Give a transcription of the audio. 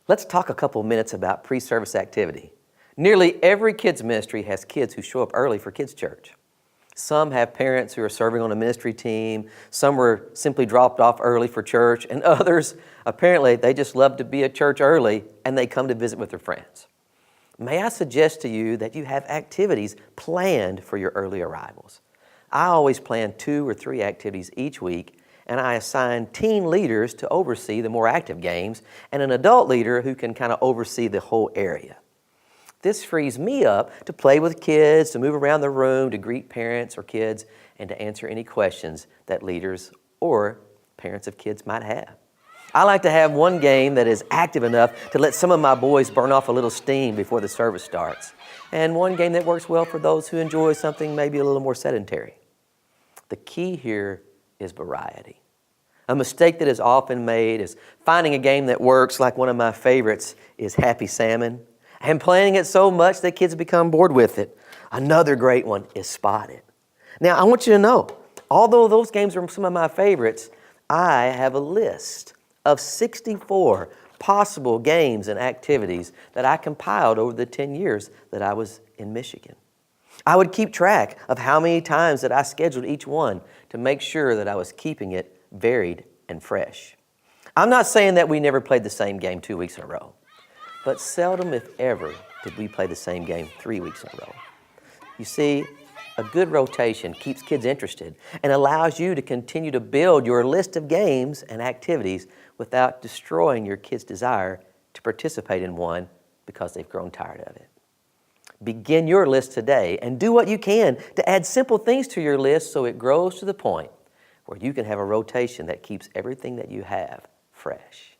Let's talk a couple minutes about pre-service activity. Nearly every kids ministry has kids who show up early for kids church. Some have parents who are serving on a ministry team, some were simply dropped off early for church, and others, apparently, they just love to be at church early and they come to visit with their friends. May I suggest to you that you have activities planned for your early arrivals. I always plan 2 or 3 activities each week, and I assign teen leaders to oversee the more active games and an adult leader who can kind of oversee the whole area. This frees me up to play with kids, to move around the room, to greet parents or kids, and to answer any questions that leaders or parents of kids might have. I like to have one game that is active enough to let some of my boys burn off a little steam before the service starts, and one game that works well for those who enjoy something maybe a little more sedentary. The key here is variety. A mistake that is often made is finding a game that works, like one of my favorites is Happy Salmon, and playing it so much that kids become bored with it. Another great one is Spot It. Now, I want you to know, although those games are some of my favorites, I have a list of 64 possible games and activities that I compiled over the 10 years that I was in Michigan. I would keep track of how many times that I scheduled each one to make sure that I was keeping it varied and fresh. I'm not saying that we never played the same game 2 weeks in a row, but seldom, if ever, did we play the same game 3 weeks in a row. You see, a good rotation keeps kids interested and allows you to continue to build your list of games and activities without destroying your kids' desire to participate in one because they've grown tired of it. Begin your list today and do what you can to add simple things to your list so it grows to the point where you can have a rotation that keeps everything that you have fresh.